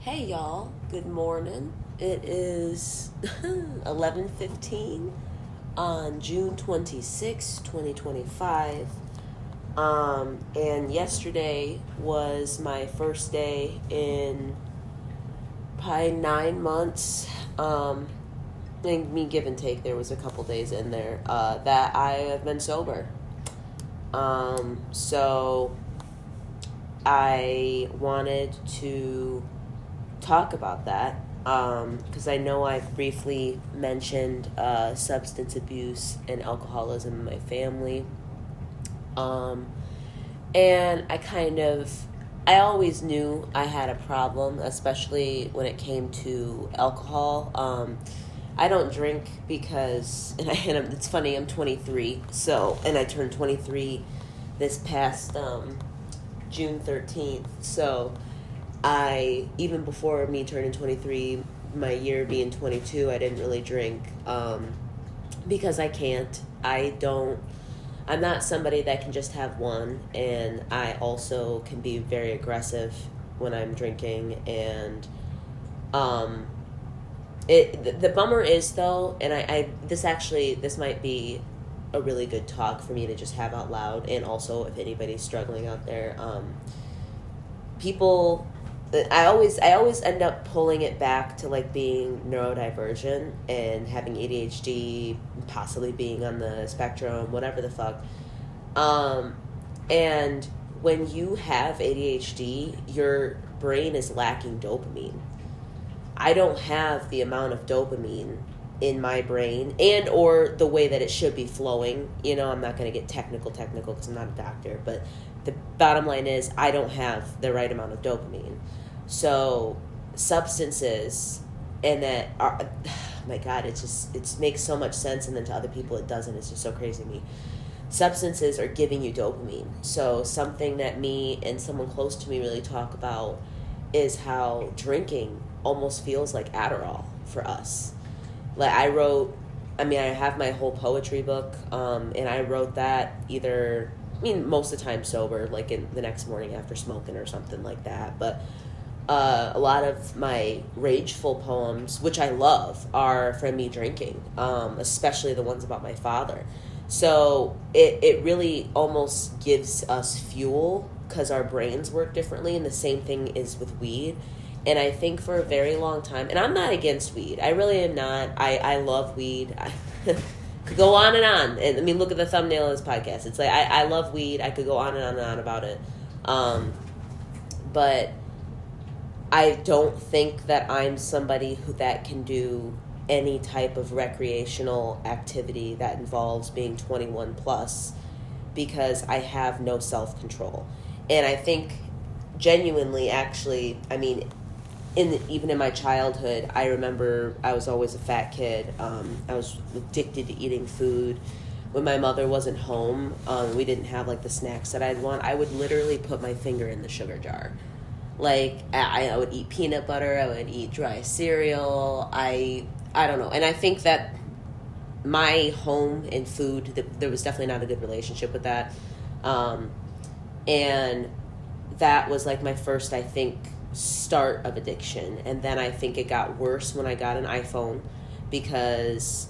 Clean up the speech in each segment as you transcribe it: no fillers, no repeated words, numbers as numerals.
Hey y'all, good morning. It is 11:15 on June 26, 2025. And yesterday was my first day in probably 9 months. And me give and take, there was a couple days in there that I have been sober. So I wanted to talk about that because I know I've briefly mentioned substance abuse and alcoholism in my family. And I always knew I had a problem, especially when it came to alcohol. I don't drink because, and it's funny, I'm 23, and I turned 23 this past June 13th, so even before me turning 23, my year being 22, I didn't really drink because I can't. I'm not somebody that can just have one, and I also can be very aggressive when I'm drinking, and the bummer is, though, and this might be a really good talk for me to just have out loud, and also if anybody's struggling out there, people, I always end up pulling it back to like being neurodivergent and having ADHD, possibly being on the spectrum, whatever the fuck. And when you have ADHD, your brain is lacking dopamine. I don't have the amount of dopamine in my brain and or the way that it should be flowing. I'm not going to get technical because I'm not a doctor, but the bottom line is I don't have the right amount of dopamine. So substances, and that are, oh my God, it makes so much sense, and then to other people it doesn't. It's just so crazy to me. Substances are giving you dopamine. So something that me and someone close to me really talk about is how drinking almost feels like Adderall for us. Like I have my whole poetry book, and I wrote that most of the time sober, like in the next morning after smoking or something like that. But a lot of my rageful poems, which I love, are from me drinking, especially the ones about my father. So it really almost gives us fuel because our brains work differently, and the same thing is with weed. And I think for a very long time, and I'm not against weed. I really am not. I love weed. I could go on and on. And I mean, look at the thumbnail of this podcast. It's like, I love weed. I could go on and on and on about it. But I don't think that I'm somebody that can do any type of recreational activity that involves being 21 plus because I have no self-control. And I think genuinely, actually, even in my childhood, I remember I was always a fat kid. I was addicted to eating food. When my mother wasn't home, we didn't have like the snacks that I'd want. I would literally put my finger in the sugar jar. Like I would eat peanut butter. I would eat dry cereal. I don't know. And I think that my home and food, there was definitely not a good relationship with that. And that was like my first, I think, start of addiction. And then I think it got worse when I got an iPhone, because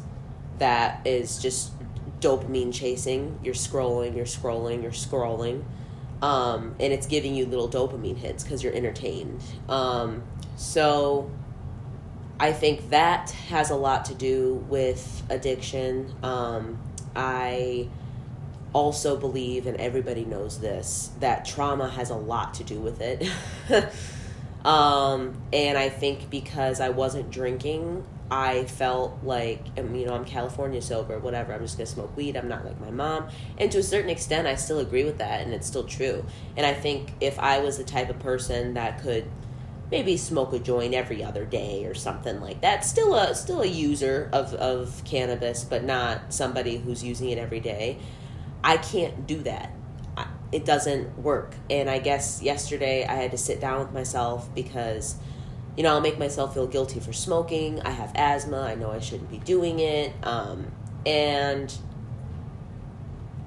that is just dopamine chasing. You're scrolling. And it's giving you little dopamine hits because you're entertained. So I think that has a lot to do with addiction. I also believe, and everybody knows this, that trauma has a lot to do with it. And I think because I wasn't drinking, I felt like, I'm California sober, whatever, I'm just going to smoke weed, I'm not like my mom. And to a certain extent, I still agree with that, and it's still true. And I think if I was the type of person that could maybe smoke a joint every other day or something like that, still a user of cannabis, but not somebody who's using it every day, I can't do that. It doesn't work. And I guess yesterday I had to sit down with myself because, I'll make myself feel guilty for smoking. I have asthma. I know I shouldn't be doing it. And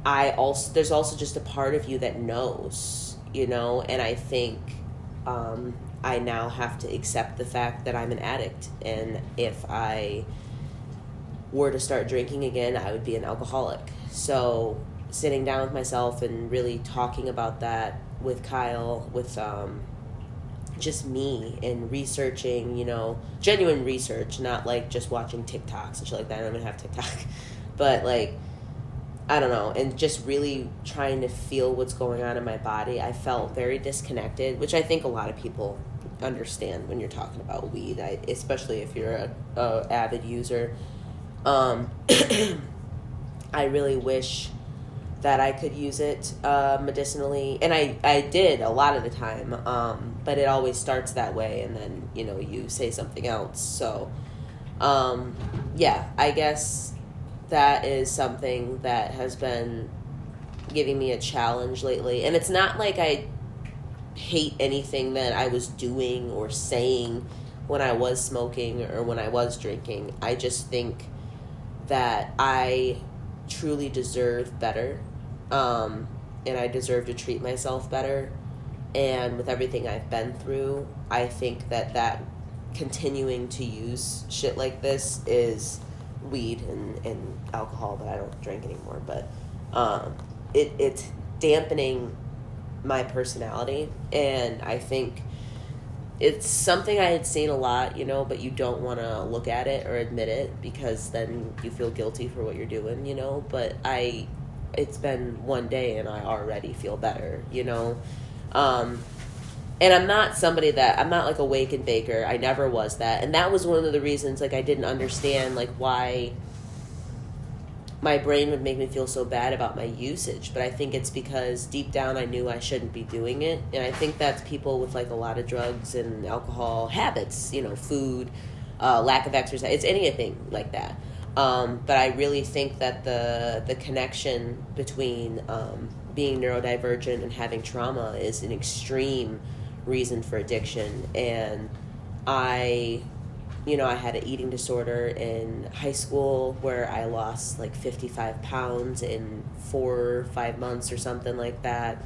there's also just a part of you that knows, and I think I now have to accept the fact that I'm an addict, and if I were to start drinking again, I would be an alcoholic. So sitting down with myself and really talking about that with Kyle, with just me, and researching, genuine research, not like just watching TikToks and shit like that. I don't even have TikTok. But like, I don't know, and just really trying to feel what's going on in my body. I felt very disconnected, which I think a lot of people understand when you're talking about weed, especially if you're a avid user. I really wish that I could use it medicinally, and I did a lot of the time, but it always starts that way, and then you say something else. So I guess that is something that has been giving me a challenge lately. And it's not like I hate anything that I was doing or saying when I was smoking or when I was drinking. I just think that I truly deserve better, and I deserve to treat myself better. And with everything I've been through, I think that continuing to use shit like this is weed and alcohol, but I don't drink anymore. But it's dampening my personality, and I think it's something I had seen a lot, but you don't want to look at it or admit it because then you feel guilty for what you're doing, but it's been one day and I already feel better, and I'm not like a wake and baker. I never was that. And that was one of the reasons, like, I didn't understand, like, why my brain would make me feel so bad about my usage. But I think it's because deep down I knew I shouldn't be doing it. And I think that's people with, like, a lot of drugs and alcohol habits, food, lack of exercise. It's anything like that. But I really think that the connection between being neurodivergent and having trauma is an extreme reason for addiction. And I had an eating disorder in high school where I lost like 55 pounds in 4 or 5 months or something like that.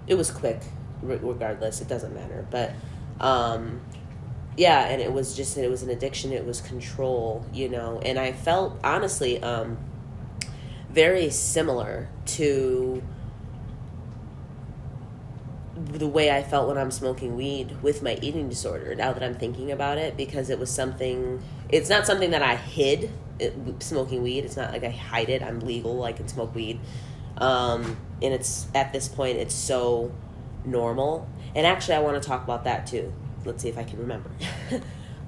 It was quick, regardless, it doesn't matter. But and it was an addiction, it was control, and I felt honestly very similar to the way I felt when I'm smoking weed with my eating disorder, now that I'm thinking about it, because it's not something that I hid, smoking weed. It's not like I hide it. I'm legal. I can smoke weed. And it's, at this point, it's so normal. And actually, I want to talk about that too. Let's see if I can remember.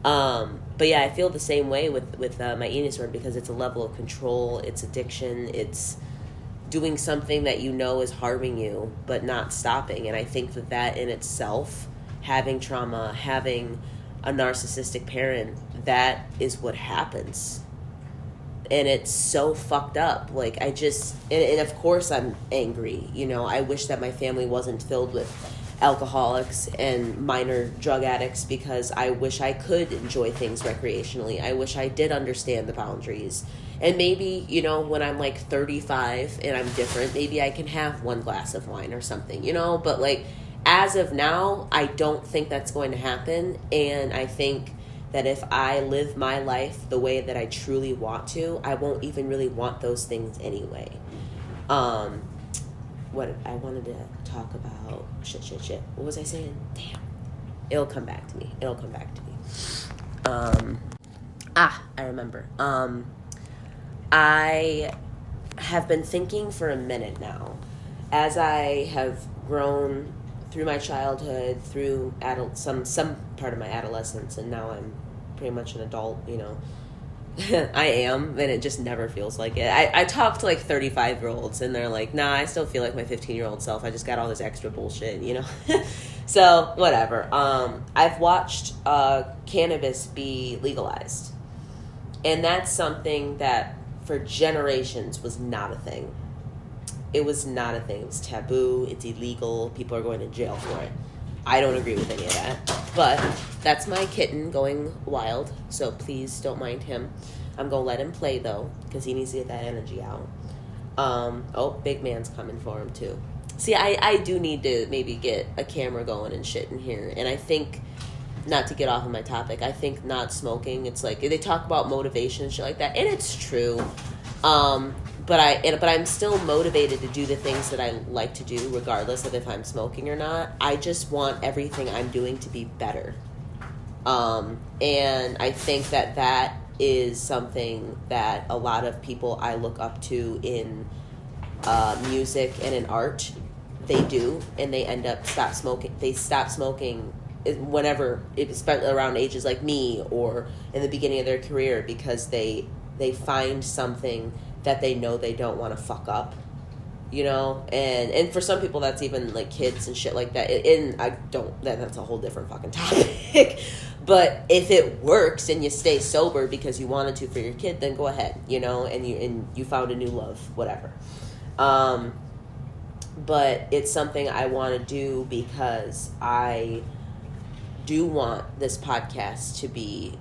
But yeah, I feel the same way with my eating disorder, because it's a level of control, it's addiction, it's doing something that is harming you, but not stopping. And I think that in itself, having trauma, having a narcissistic parent, that is what happens. And it's so fucked up. Like, and of course I'm angry, I wish that my family wasn't filled with alcoholics and minor drug addicts, because I wish I could enjoy things recreationally. I wish I did understand the boundaries. And maybe, when I'm like 35 and I'm different, maybe I can have 1 glass of wine or something, but like, as of now, I don't think that's going to happen. And I think that if I live my life the way that I truly want to, I won't even really want those things anyway. What I wanted to talk about, shit. What was I saying? Damn. It'll come back to me. I remember. I have been thinking for a minute now, as I have grown through my childhood, through some part of my adolescence, and now I'm pretty much an adult, I am, and it just never feels like it. I talk to like 35-year-olds, and they're like, nah, I still feel like my 15-year-old self. I just got all this extra bullshit, So, whatever. I've watched cannabis be legalized. And that's something that for generations was not a thing. It was not a thing. It was taboo. It's illegal. People are going to jail for it. I don't agree with any of that. But that's my kitten going wild, so please don't mind him. I'm going to let him play, though, because he needs to get that energy out. Big man's coming for him, too. See, I do need to maybe get a camera going and shit in here. And I think, not to get off of my topic, I think not smoking, it's like, they talk about motivation and shit like that, and it's true. But I'm still motivated to do the things that I like to do, regardless of if I'm smoking or not. I just want everything I'm doing to be better. And I think that is something that a lot of people I look up to in music and in art, they do, and they end up stop smoking. They stop smoking whenever, especially around ages like me or in the beginning of their career, because they find something that they know they don't want to fuck up, you know. And for some people that's even like kids and shit like that. And that's a whole different fucking topic. But if it works and you stay sober because you wanted to for your kid, then go ahead, you know, and you found a new love, whatever. But it's something I want to do because I do want this podcast to be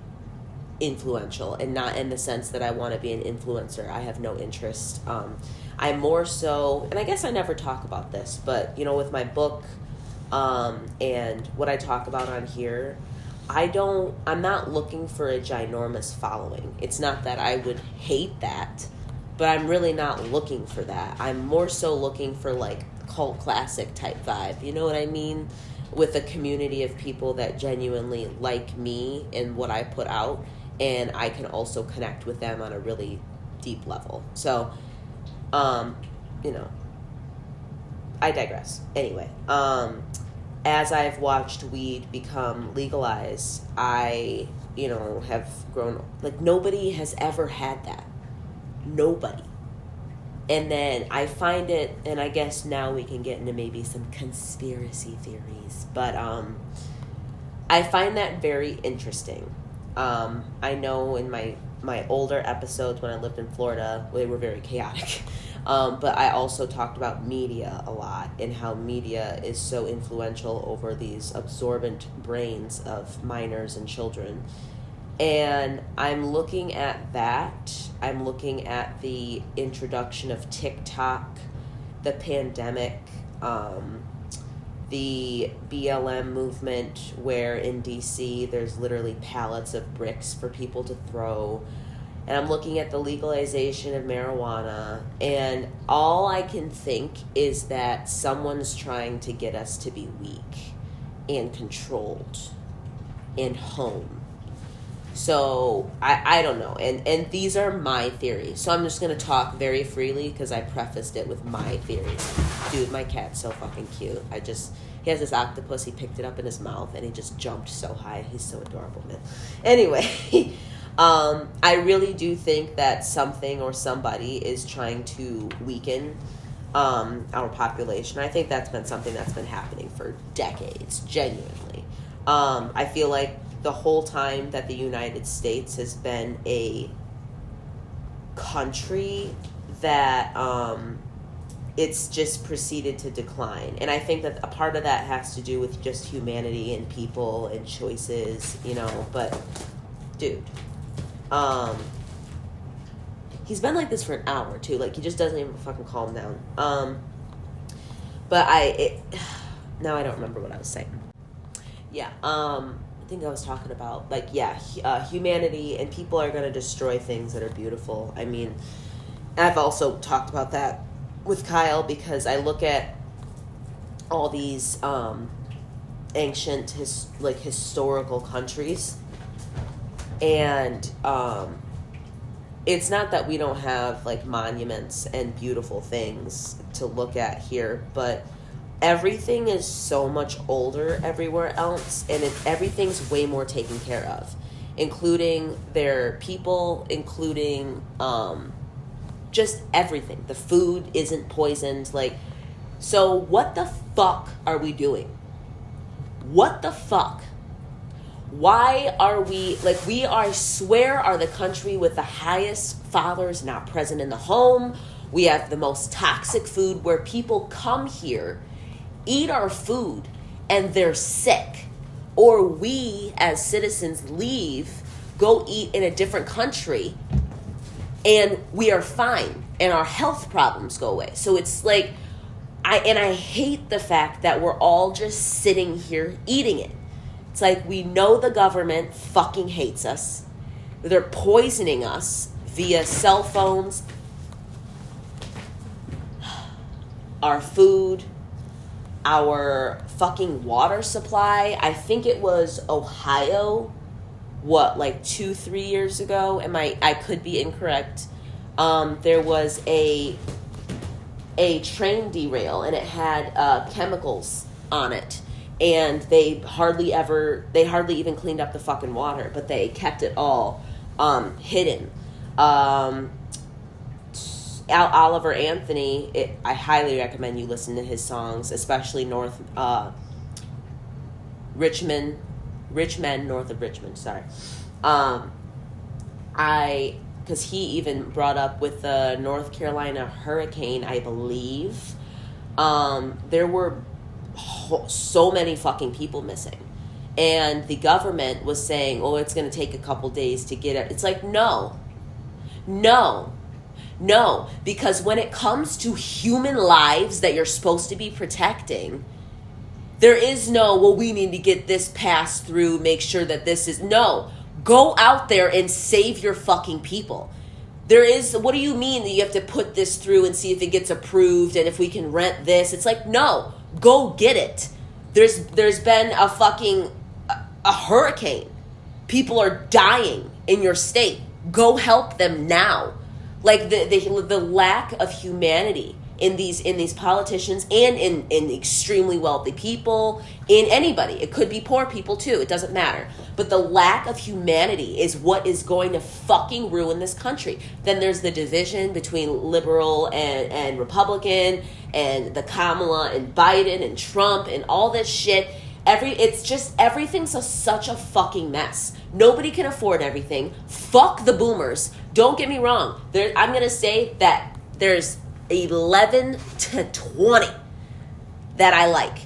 influential, and not in the sense that I want to be an influencer. I have no interest. I'm more so, and I guess I never talk about this, but, you know, with my book and what I talk about on here, I'm not looking for a ginormous following. It's not that I would hate that, but I'm really not looking for that. I'm more so looking for like cult classic type vibe. You know what I mean? With a community of people that genuinely like me and what I put out, and I can also connect with them on a really deep level. So, you know, I digress. Anyway, as I've watched weed become legalized, I, you know, have grown, like, nobody has ever had that. Nobody. And then I find it, and I guess now we can get into maybe some conspiracy theories, but I find that very interesting. I know in my older episodes when I lived in Florida, they were very chaotic. But I also talked about media a lot, and how media is so influential over these absorbent brains of minors and children. And I'm looking at that. I'm looking at the introduction of TikTok, the pandemic, the BLM movement, where in DC there's literally pallets of bricks for people to throw. And I'm looking at the legalization of marijuana. And all I can think is that someone's trying to get us to be weak and controlled and home. So, I don't know. And these are my theories. So I'm just going to talk very freely because I prefaced it with my theories. Dude, my cat's so fucking cute. He has this octopus. He picked it up in his mouth and he just jumped so high. He's so adorable, man. Anyway, I really do think that something or somebody is trying to weaken our population. I think that's been something that's been happening for decades, genuinely. I feel like the whole time that the United States has been a country that it's just proceeded to decline. And I think that a part of that has to do with just humanity and people and choices, you know. But, dude, he's been like this for an hour, too. Like, he just doesn't even fucking calm down. But now I don't remember what I was saying. Yeah, I think I was talking about, like, humanity, and people are going to destroy things that are beautiful. I mean, I've also talked about that with Kyle, because I look at all these ancient, historical countries, and it's not that we don't have, like, monuments and beautiful things to look at here, but everything is so much older everywhere else, and everything's way more taken care of, including their people, including just everything. The food isn't poisoned. Like, so what the fuck are we doing? What the fuck? Why are we, like, we are the country with the highest fathers not present in the home. We have the most toxic food, where people come here, eat our food, and they're sick. Or we, as citizens, leave, go eat in a different country, and we are fine, and our health problems go away. So it's like, I hate the fact that we're all just sitting here eating it. It's like we know the government fucking hates us. They're poisoning us via cell phones, our food, our fucking water supply. I think it was Ohio, like 2-3 years ago? I could be incorrect. There was a train derail, and it had chemicals on it, and they hardly even cleaned up the fucking water, but they kept it all hidden. Oliver Anthony, I highly recommend you listen to his songs, especially Rich Men North of Richmond, sorry. Because he even brought up with the North Carolina hurricane, I believe, there were so many fucking people missing. And the government was saying, oh, it's going to take a couple days to get it. It's like, no, because when it comes to human lives that you're supposed to be protecting, there is no, well, we need to get this passed through, make sure that this is, no. Go out there and save your fucking people. There is, what do you mean that you have to put this through and see if it gets approved and if we can rent this? It's like, no, go get it. There's been a hurricane. People are dying in your state. Go help them now. Like the lack of humanity in these politicians and in extremely wealthy people, in anybody. It could be poor people too. It doesn't matter. But the lack of humanity is what is going to fucking ruin this country. Then there's the division between liberal and Republican, and the Kamala and Biden and Trump and all this shit. Everything's such a fucking mess. Nobody can afford everything. Fuck the boomers. Don't get me wrong. I'm going to say that there's 11 to 20 that I like.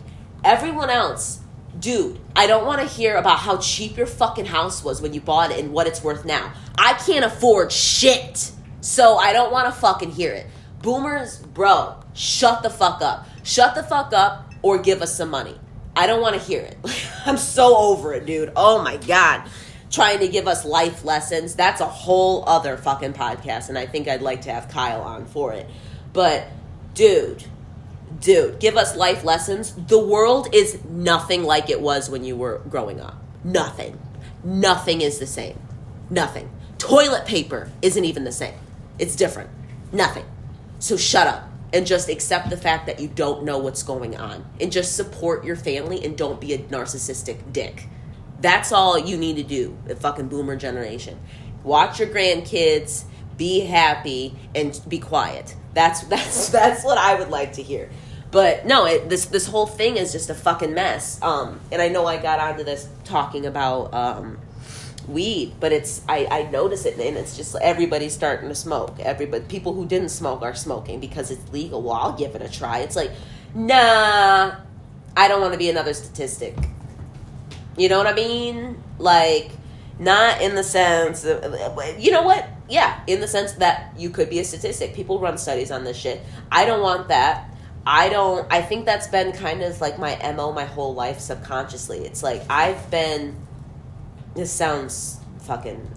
Everyone else, dude, I don't want to hear about how cheap your fucking house was when you bought it and what it's worth now. I can't afford shit. So I don't want to fucking hear it. Boomers, bro, shut the fuck up. Shut the fuck up or give us some money. I don't want to hear it. I'm so over it, dude. Oh my God. Trying to give us life lessons. That's a whole other fucking podcast, and I think I'd like to have Kyle on for it. But, dude, give us life lessons. The world is nothing like it was when you were growing up. Nothing. Nothing is the same. Nothing. Toilet paper isn't even the same. It's different. Nothing. So shut up and just accept the fact that you don't know what's going on. And just support your family and don't be a narcissistic dick. That's all you need to do, the fucking boomer generation. Watch your grandkids, be happy, and be quiet. That's what I would like to hear. But no, this whole thing is just a fucking mess. And I know I got onto this talking about weed, but I notice it, and it's just everybody's starting to smoke. People who didn't smoke are smoking because it's legal. Well, I'll give it a try. It's like, nah, I don't want to be another statistic. You know what I mean? Like, not in the sense of, you know what? Yeah, in the sense that you could be a statistic. People run studies on this shit. I don't want that. I think that's been kind of like my MO my whole life subconsciously. It's like this sounds fucking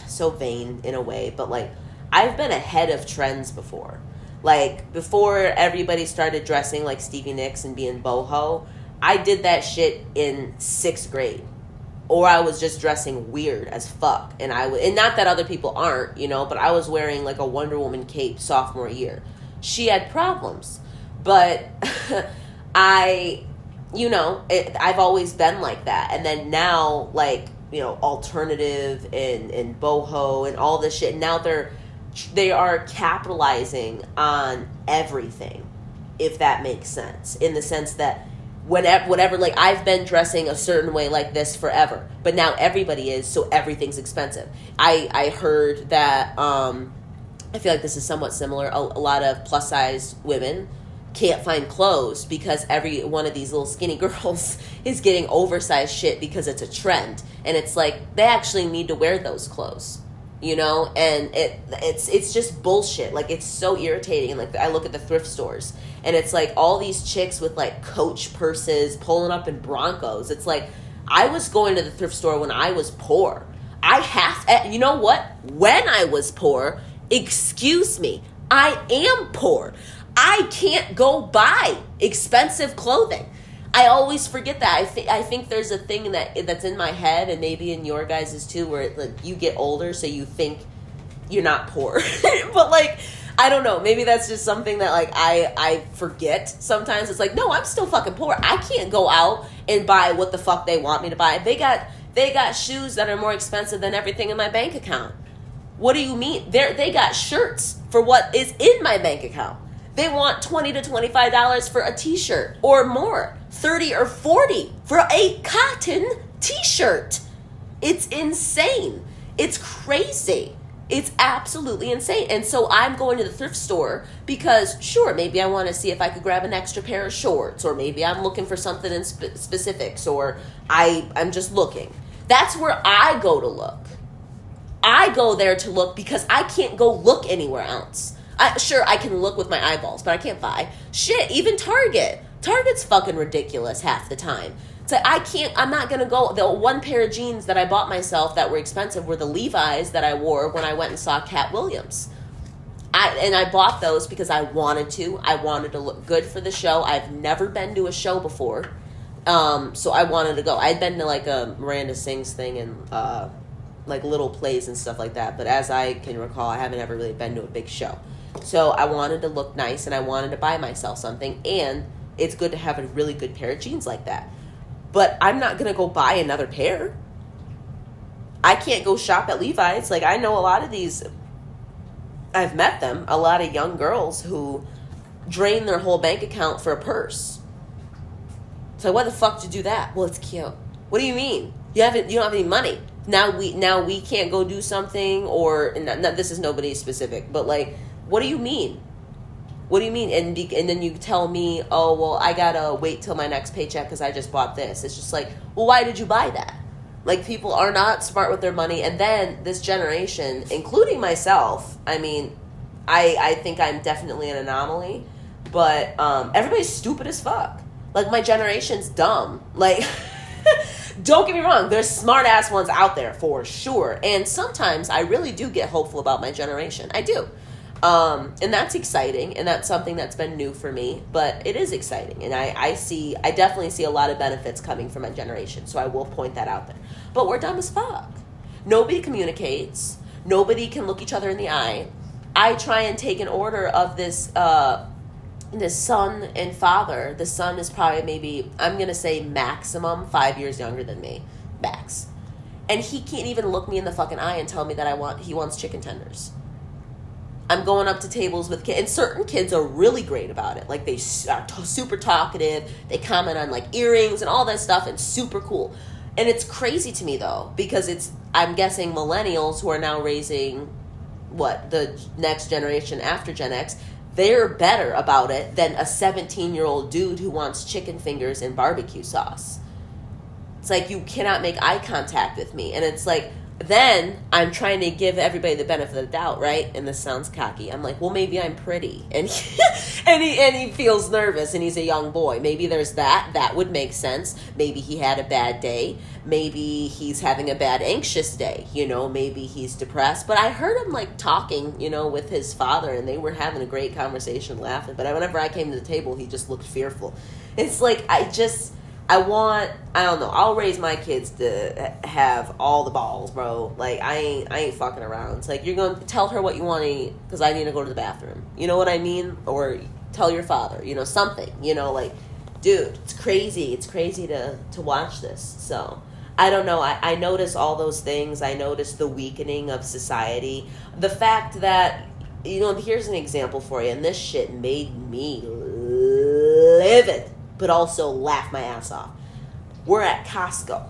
so vain in a way, but like, I've been ahead of trends before. Like, before everybody started dressing like Stevie Nicks and being boho, I did that shit in 6th grade. Or I was just dressing weird as fuck. And not that other people aren't, but I was wearing like a Wonder Woman cape sophomore year. She had problems. But I've always been like that. And then now, like, alternative and boho and all this shit. Now they are capitalizing on everything, if that makes sense. In the sense that whatever, like, I've been dressing a certain way like this forever, but now everybody is, so everything's expensive. I heard that, I feel like this is somewhat similar, a lot of plus-size women can't find clothes because every one of these little skinny girls is getting oversized shit because it's a trend. And it's like, they actually need to wear those clothes. you know, and it's just bullshit. Like, it's so irritating. Like, I look at the thrift stores and it's like all these chicks with like Coach purses pulling up in Broncos. It's like, I was going to the thrift store when I was poor. You know what? When I was poor, excuse me, I am poor. I can't go buy expensive clothing. I always forget that. I think there's a thing that's in my head, and maybe in your guys' too, where like you get older, so you think you're not poor. But like, I don't know. Maybe that's just something that like I forget sometimes. It's like, no, I'm still fucking poor. I can't go out and buy what the fuck they want me to buy. They got shoes that are more expensive than everything in my bank account. What do you mean? They got shirts for what is in my bank account. They want $20 to $25 for a t-shirt or more. 30 or 40 for a cotton t-shirt. It's insane. It's crazy. It's absolutely insane. And so I'm going to the thrift store because, sure, maybe I want to see if I could grab an extra pair of shorts, or maybe I'm looking for something in specifics, or I'm just looking. That's where I go to look. I go there to look because I can't go look anywhere else. Sure, I can look with my eyeballs, but I can't buy. Shit, even Target. Target's fucking ridiculous half the time. So I'm not going to go. The one pair of jeans that I bought myself that were expensive were the Levi's that I wore when I went and saw Cat Williams. I bought those because I wanted to. I wanted to look good for the show. I've never been to a show before. So I wanted to go. I'd been to like a Miranda Sings thing and like little plays and stuff like that. But as I can recall, I haven't ever really been to a big show. So I wanted to look nice and I wanted to buy myself something. And it's good to have a really good pair of jeans like that. But I'm not going to go buy another pair. I can't go shop at Levi's. Like, I know a lot of these, I've met them, a lot of young girls who drain their whole bank account for a purse. So why the fuck did you do that? Well, it's cute. What do you mean? You don't have any money. Now we can't go do something, or, and this is nobody specific, but like, what do you mean? What do you mean? And then you tell me, oh, well, I gotta wait till my next paycheck because I just bought this. It's just like, well, why did you buy that? Like, people are not smart with their money. And then this generation, including myself, I mean, I think I'm definitely an anomaly, but everybody's stupid as fuck. Like, my generation's dumb. Like, don't get me wrong, there's smart-ass ones out there for sure. And sometimes I really do get hopeful about my generation. I do. And that's exciting, and that's something that's been new for me, but it is exciting, and I definitely see a lot of benefits coming from my generation, so I will point that out there. But we're dumb as fuck. Nobody communicates. Nobody can look each other in the eye. I try and take an order of this son and father. The son is probably maybe, I'm going to say maximum 5 years younger than me. Max. And he can't even look me in the fucking eye and tell me that he wants chicken tenders. I'm going up to tables with kids, and certain kids are really great about it. Like, they are super talkative. They comment on, like, earrings and all that stuff, and super cool. And it's crazy to me, though, because I'm guessing millennials who are now raising, the next generation after Gen X, they're better about it than a 17-year-old dude who wants chicken fingers and barbecue sauce. It's like, you cannot make eye contact with me. And it's like, then I'm trying to give everybody the benefit of the doubt, right? And this sounds cocky. I'm like, well, maybe I'm pretty. And he feels nervous, and he's a young boy. Maybe there's that. That would make sense. Maybe he had a bad day. Maybe he's having a bad, anxious day. Maybe he's depressed. But I heard him, like, talking, with his father, and they were having a great conversation, laughing. But whenever I came to the table, he just looked fearful. It's like, I don't know, I'll raise my kids to have all the balls, bro. Like, I ain't fucking around. It's like, you're going to tell her what you want to eat because I need to go to the bathroom. You know what I mean? Or tell your father, something. Like, dude, it's crazy. It's crazy to watch this. So, I don't know. I notice all those things. I notice the weakening of society. The fact that, here's an example for you, and this shit made me livid, but also laugh my ass off. We're at Costco,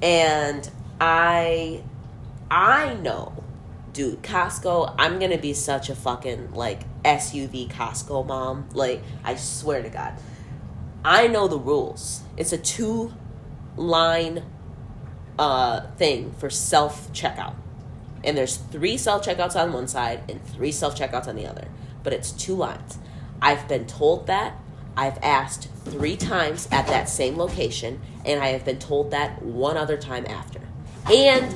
and I know, dude, Costco, I'm gonna be such a fucking, like, SUV Costco mom. Like, I swear to God. I know the rules. It's a 2-line thing for self-checkout. and there's 3 self-checkouts on one side and 3 self-checkouts on the other, but it's 2 lines. I've been told that. I've asked 3 times at that same location, and I have been told that 1 other time after. And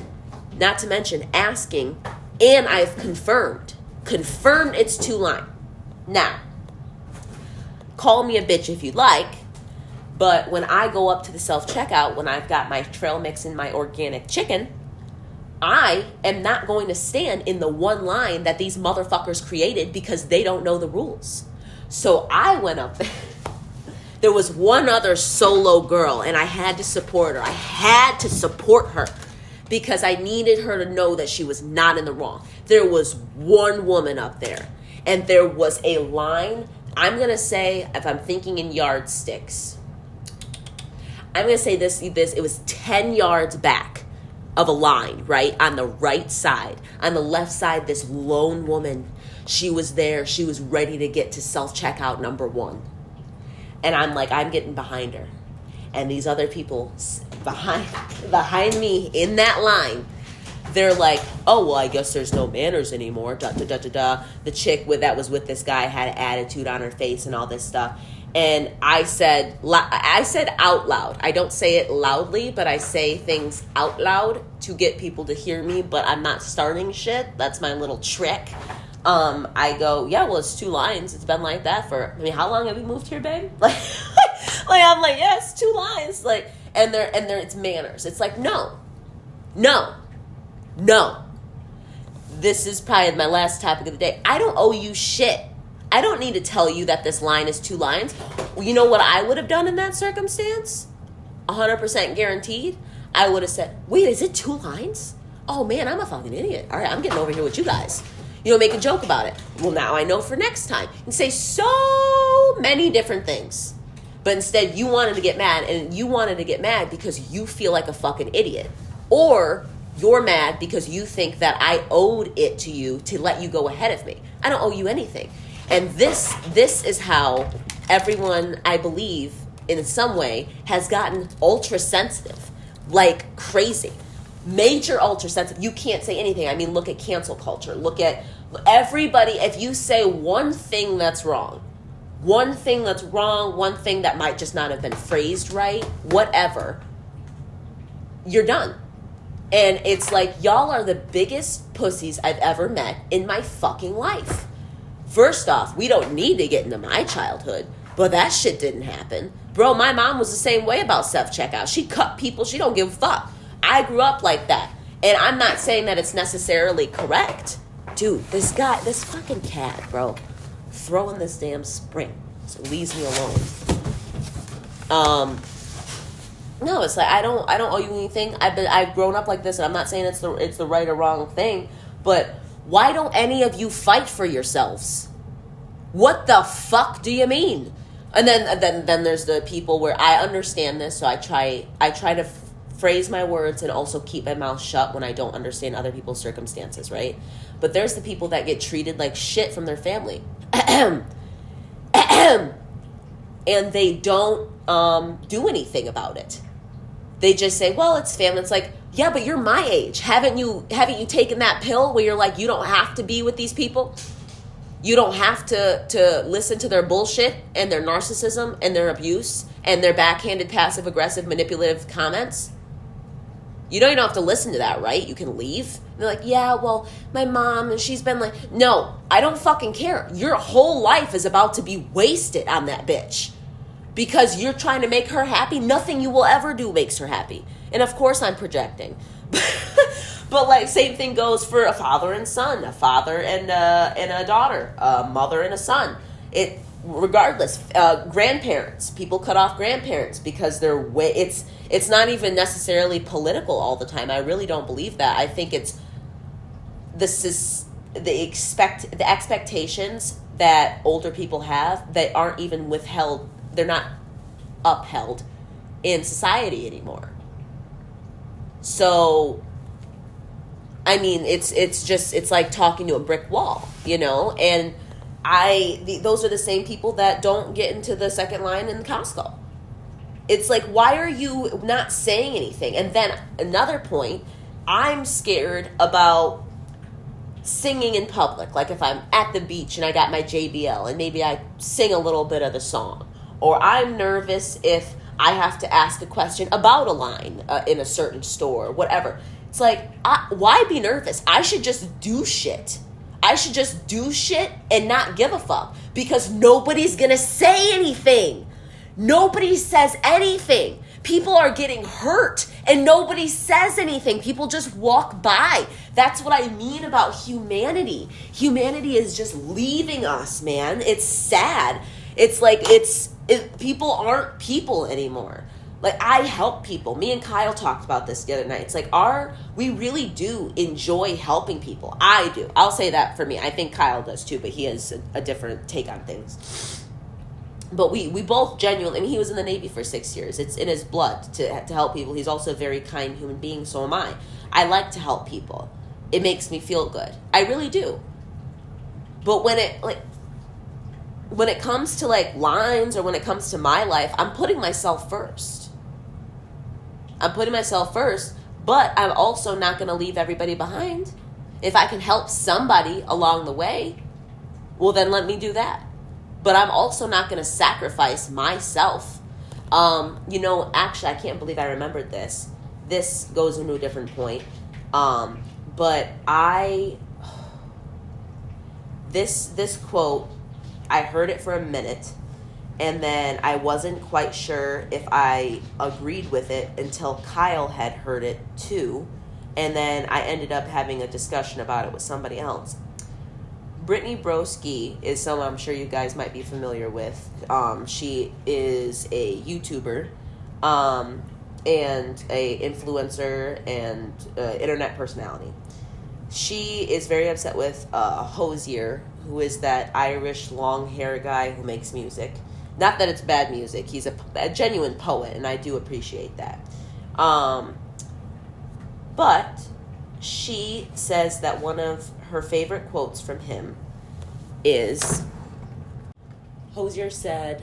not to mention asking, and I've confirmed it's 2 line. Now, call me a bitch if you'd like, but when I go up to the self-checkout, when I've got my trail mix and my organic chicken, I am not going to stand in the 1 line that these motherfuckers created because they don't know the rules. So I went up there. There was 1 other solo girl, and I had to support her. I had to support her because I needed her to know that she was not in the wrong. There was 1 woman up there, and there was a line. I'm going to say, if I'm thinking in yardsticks, I'm going to say this, it was 10 yards back of a line, right? On the right side. On the left side, this lone woman, she was there. She was ready to get to self-checkout number 1. And I'm like, I'm getting behind her. And these other people behind me in that line, they're like, oh, well, I guess there's no manners anymore. The chick that was with this guy had an attitude on her face and all this stuff. And I said out loud. I don't say it loudly, but I say things out loud to get people to hear me, but I'm not starting shit. That's my little trick. I go, yeah, well, it's 2 lines. It's been like that how long have we moved here, babe? Like I'm like, yeah, it's 2 lines. Like, and it's manners. It's like, no. This is probably my last topic of the day. I don't owe you shit. I don't need to tell you that this line is 2 lines. You know what I would have done in that circumstance? 100% guaranteed. I would have said, wait, is it 2 lines? Oh, man, I'm a fucking idiot. All right, I'm getting over here with you guys. Make a joke about it. Well, now I know for next time. And say so many different things. But instead, you wanted to get mad, and you wanted to get mad because you feel like a fucking idiot. Or you're mad because you think that I owed it to you to let you go ahead of me. I don't owe you anything. And this is how everyone, I believe, in some way, has gotten ultra sensitive, like crazy. Major ultra sensitive. You can't say anything. I mean, look at cancel culture. Look at everybody. If you say one thing that's wrong, one thing that might just not have been phrased right, whatever, you're done. And it's like, y'all are the biggest pussies I've ever met in my fucking life. First off, we don't need to get into my childhood, but that shit didn't happen. Bro, my mom was the same way about self-checkout. She cut people. She don't give a fuck. I grew up like that. And I'm not saying that it's necessarily correct. Dude, this fucking cat, bro, throwing this damn spring. So leaves me alone. No, it's like I don't owe you anything. I've grown up like this, and I'm not saying it's the right or wrong thing, but why don't any of you fight for yourselves? What the fuck do you mean? And then there's the people where I understand this, so I try to phrase my words and also keep my mouth shut when I don't understand other people's circumstances, right? But there's the people that get treated like shit from their family. And they don't do anything about it. They just say, well, it's family. It's like, yeah, but you're my age. Haven't you taken that pill where you're like, you don't have to be with these people? You don't have to listen to their bullshit and their narcissism and their abuse and their backhanded, passive-aggressive, manipulative comments? You know you don't have to listen to that, right? You can leave. And they're like, yeah, well, my mom, and she's been like, no, I don't fucking care. Your whole life is about to be wasted on that bitch. Because you're trying to make her happy. Nothing you will ever do makes her happy. And of course I'm projecting. But like, same thing goes for a father and son, a father and a daughter, a mother and a son. Regardless, grandparents, people cut off grandparents because it's not even necessarily political all the time. I really don't believe that. I think it's the expectations that older people have that aren't even withheld. They're not upheld in society anymore. So, I mean, it's like talking to a brick wall, you know? And those are the same people that don't get into the second line in Costco. It's like, why are you not saying anything? And then another point, I'm scared about singing in public, like if I'm at the beach and I got my JBL and maybe I sing a little bit of the song, or I'm nervous if I have to ask a question about a line in a certain store, whatever. It's like, why be nervous? I should just do shit. I should just do shit and not give a fuck, because nobody's gonna say anything. Nobody says anything. People are getting hurt and nobody says anything. People just walk by. That's what I mean about humanity. Humanity is just leaving us, man. It's sad. It's like people aren't people anymore. Like, I help people. Me and Kyle talked about this the other night. It's like we really do enjoy helping people. I do. I'll say that for me. I think Kyle does too, but he has a different take on things. But we both genuinely, I mean, he was in the Navy for 6 years. It's in his blood to help people. He's also a very kind human being, so am I. I like to help people. It makes me feel good. I really do. But when it comes to like lines, or when it comes to my life, I'm putting myself first. But I'm also not going to leave everybody behind. If I can help somebody along the way, well, then let me do that. But I'm also not going to sacrifice myself. Actually, I can't believe I remembered this. This goes into a different point. But this quote, I heard it for a minute, and then I wasn't quite sure if I agreed with it until Kyle had heard it too. And then I ended up having a discussion about it with somebody else. Brittany Broski is someone I'm sure you guys might be familiar with. She is a YouTuber and a influencer and internet personality. She is very upset with Hozier, who is that Irish long hair guy who makes music. Not that it's bad music. He's a genuine poet, and I do appreciate that. But she says that one of her favorite quotes from him is, Hozier said,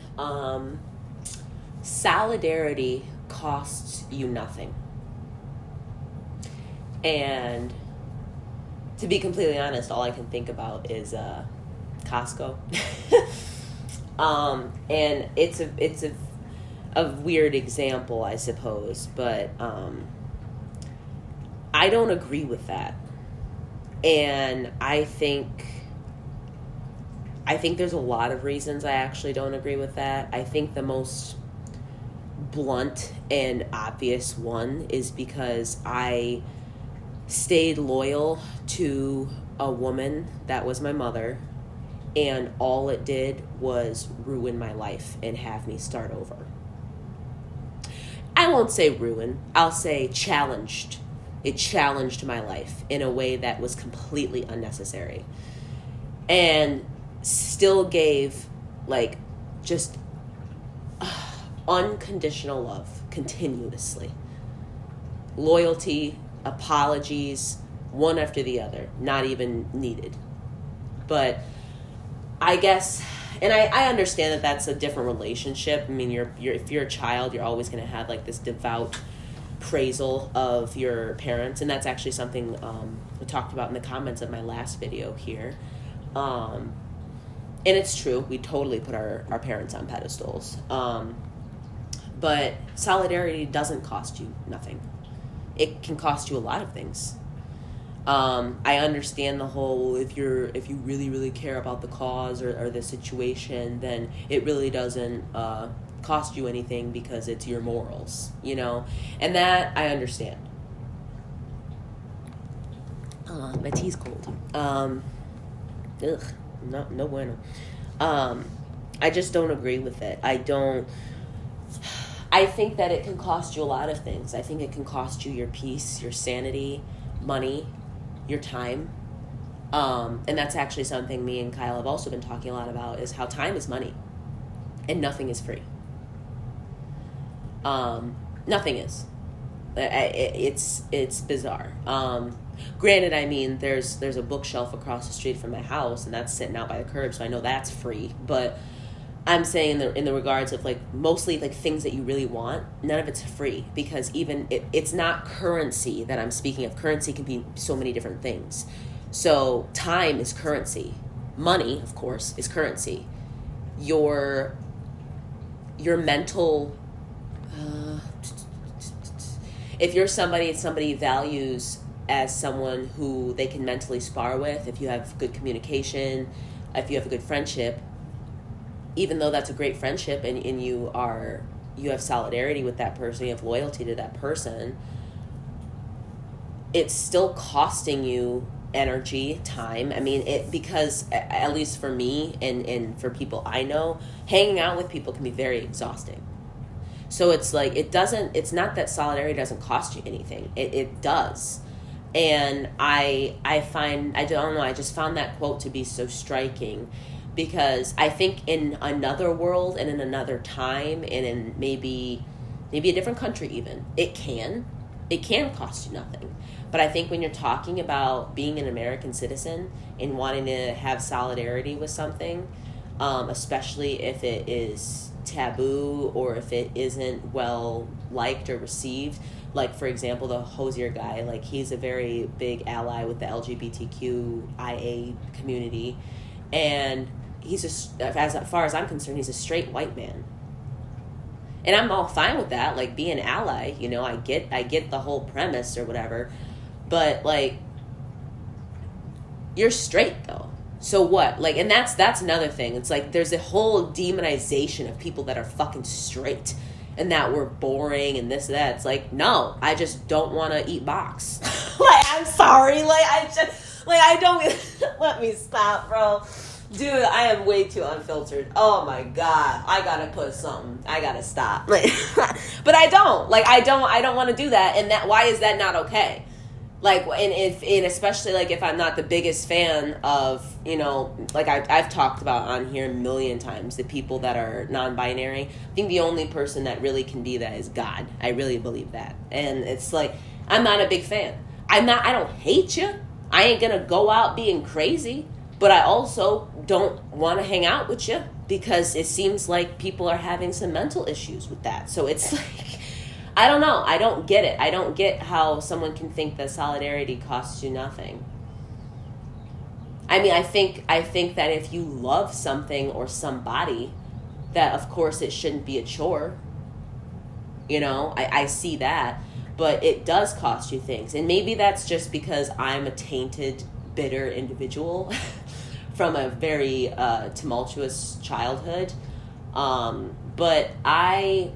solidarity costs you nothing. And to be completely honest, all I can think about is Costco. And it's a weird example, I suppose, but I don't agree with that. And I think there's a lot of reasons I actually don't agree with that. I think the most blunt and obvious one is because I stayed loyal to a woman that was my mother, and all it did was ruin my life and have me start over. I won't say ruin, I'll say challenged. It challenged my life in a way that was completely unnecessary, and still gave just unconditional love continuously. Loyalty, apologies, one after the other, not even needed. But I guess, and I understand that that's a different relationship. I mean, if you're a child, you're always going to have this devout appraisal of your parents, and that's actually something we talked about in the comments of my last video here. And it's true, we totally put our parents on pedestals. But solidarity doesn't cost you nothing. It can cost you a lot of things. I understand the whole, if you really, really care about the cause or the situation, then it really doesn't cost you anything because it's your morals, and that I understand. My tea's cold. No bueno. I just don't agree with it. I think that it can cost you a lot of things. I think it can cost you your peace, your sanity, money, your time. And that's actually something me and Kyle have also been talking a lot about, is how time is money and nothing is free. Nothing is. It's bizarre. Granted, I mean, there's a bookshelf across the street from my house, and that's sitting out by the curb, so I know that's free. But I'm saying in the regards of mostly things that you really want, none of it's free, because even it's not currency that I'm speaking of. Currency can be so many different things. So time is currency. Money, of course, is currency. Your mental, if you're somebody values as someone who they can mentally spar with, if you have good communication, if you have a good friendship, even though that's a great friendship and you have solidarity with that person, you have loyalty to that person, it's still costing you energy, time. I mean, because at least for me and for people I know, hanging out with people can be very exhausting. So it's like, it's not that solidarity doesn't cost you anything. It does. And I don't know, I just found that quote to be so striking, because I think in another world and in another time and in maybe a different country even, it can cost you nothing. But I think when you're talking about being an American citizen and wanting to have solidarity with something, especially if it is taboo or if it isn't well liked or received, like for example the Hosier guy, like he's a very big ally with the LGBTQIA community, and he's as far as I'm concerned, he's a straight white man. And I'm all fine with that, like be an ally, you know, I get the whole premise or whatever, but like, you're straight though. So what? Like, and that's another thing. It's like there's a whole demonization of people that are fucking straight and that we're boring and this and that. It's like, no, I just don't want to eat box. Like, I'm sorry. Like, I don't, let me stop, bro. Dude, I am way too unfiltered. Oh my God. I gotta put something. I gotta stop. Like, but I don't. Like, I don't want to do that. And why is that not okay? Like, and especially like if I'm not the biggest fan of, you know, like I've talked about on here a million times, the people that are non-binary. I think the only person that really can be that is God. I really believe that. And it's like, I'm not a big fan. I don't hate you. I ain't gonna go out being crazy, but I also don't want to hang out with you because it seems like people are having some mental issues with that. So it's like, I don't know. I don't get it. I don't get how someone can think that solidarity costs you nothing. I mean, I think that if you love something or somebody, that of course it shouldn't be a chore. You know, I see that, but it does cost you things. And maybe that's just because I'm a tainted, bitter individual from a very tumultuous childhood. But I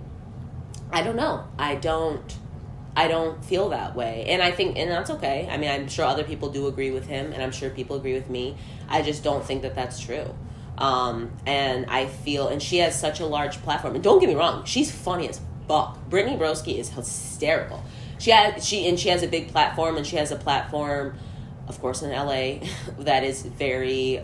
don't know. I don't feel that way. And I think, and that's okay. I mean, I'm sure other people do agree with him, and I'm sure people agree with me. I just don't think that that's true. And I feel, and she has such a large platform. And don't get me wrong, she's funny as fuck. Brittany Broski is hysterical. She has a big platform, and she has a platform, of course, in LA that is very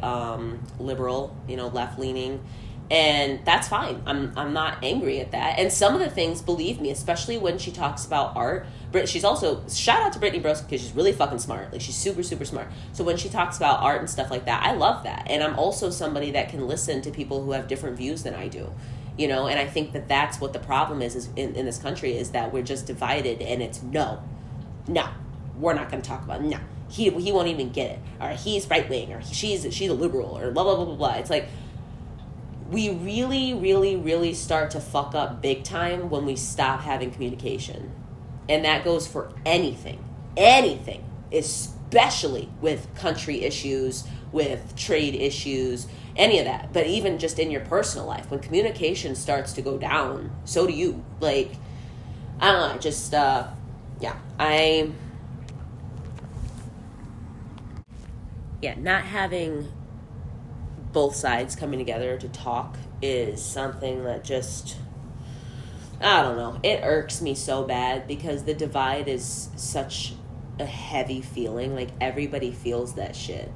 liberal, you know, left-leaning. And that's fine. I'm not angry at that. And some of the things, believe me, especially when she talks about art, she's also, shout out to Brittany Broski because she's really fucking smart. Like, she's super, super smart. So when she talks about art and stuff like that, I love that. And I'm also somebody that can listen to people who have different views than I do. You know, and I think that that's what the problem is in this country, is that we're just divided, and it's no, we're not going to talk about it. No, he won't even get it. Or he's right-wing, or she's a liberal, or blah, blah, blah, blah, blah. It's like, we really, really, really start to fuck up big time when we stop having communication. And that goes for anything, especially with country issues, with trade issues, any of that. But even just in your personal life, when communication starts to go down, so do you. Like, I don't know, just, not having both sides coming together to talk is something that just, I don't know, it irks me so bad, because the divide is such a heavy feeling. Like, everybody feels that shit,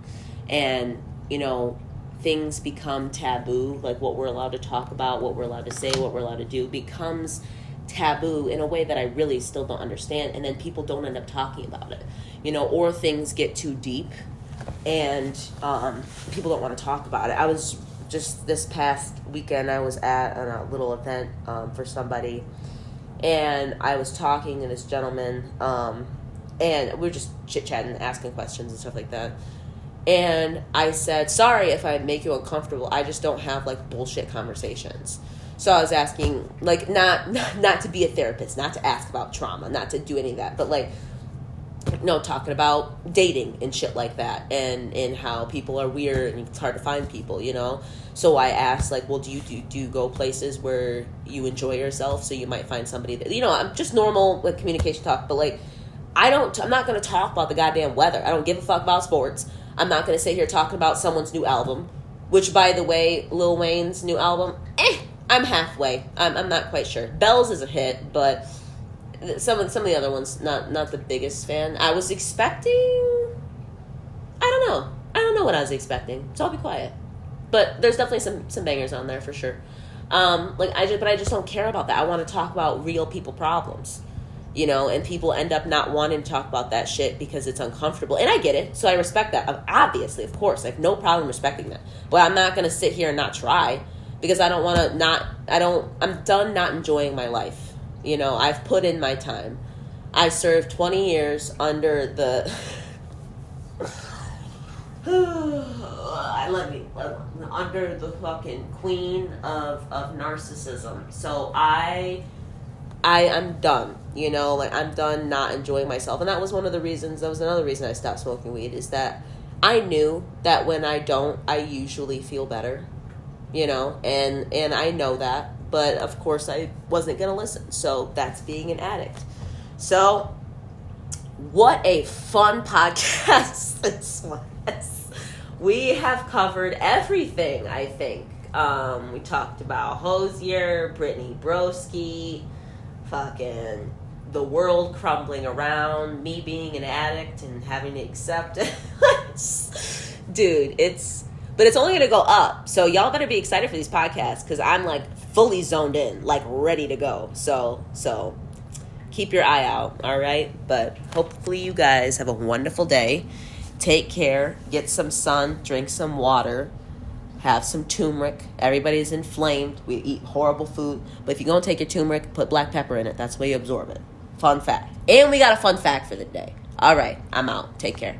and you know, things become taboo. Like, what we're allowed to talk about, what we're allowed to say, what we're allowed to do becomes taboo in a way that I really still don't understand, and then people don't end up talking about it, you know, or things get too deep and people don't want to talk about it. I was just this past weekend, I was at a little event for somebody, and I was talking to this gentleman, and we were just chit-chatting, asking questions and stuff like that. And I said, sorry if I make you uncomfortable. I just don't have like bullshit conversations. So I was asking, like, not to be a therapist, not to ask about trauma, not to do any of that, but like, no, talking about dating and shit like that, and how people are weird and it's hard to find people, you know. So I asked, like, well, do you go places where you enjoy yourself? So you might find somebody that, you know, I'm just normal like communication talk, but like, I'm not going to talk about the goddamn weather. I don't give a fuck about sports. I'm not going to sit here talking about someone's new album, which, by the way, Lil Wayne's new album, I'm halfway. I'm not quite sure. Bells is a hit, but some of the other ones, not the biggest fan. I was expecting, I don't know what I was expecting, so I'll be quiet. But there's definitely some bangers on there for sure. But I just don't care about that. I want to talk about real people problems. You know, and people end up not wanting to talk about that shit because it's uncomfortable. And I get it, so I respect that. Obviously, of course, I have no problem respecting that. But I'm not going to sit here and not try because I don't want to I'm done not enjoying my life. You know, I've put in my time. I served 20 years under the... under the fucking queen of narcissism. So I'm done, you know, like I'm done not enjoying myself. And that was another reason I stopped smoking weed, is that I knew that when I don't, I usually feel better, you know, and I know that, but of course I wasn't going to listen. So that's being an addict. So what a fun podcast this was. We have covered everything, I think. We talked about Hozier, Brittany Broski, fucking the world crumbling around, me being an addict and having to accept it. Dude, it's only gonna go up, so y'all better be excited for these podcasts, because I'm like fully zoned in, like ready to go. So keep your eye out, all right? But hopefully you guys have a wonderful day. Take care, get some sun, drink some water, have some turmeric. Everybody's inflamed. We eat horrible food. But if you're going to take your turmeric, put black pepper in it. That's the way you absorb it. Fun fact. And we got a fun fact for the day. All right, I'm out. Take care.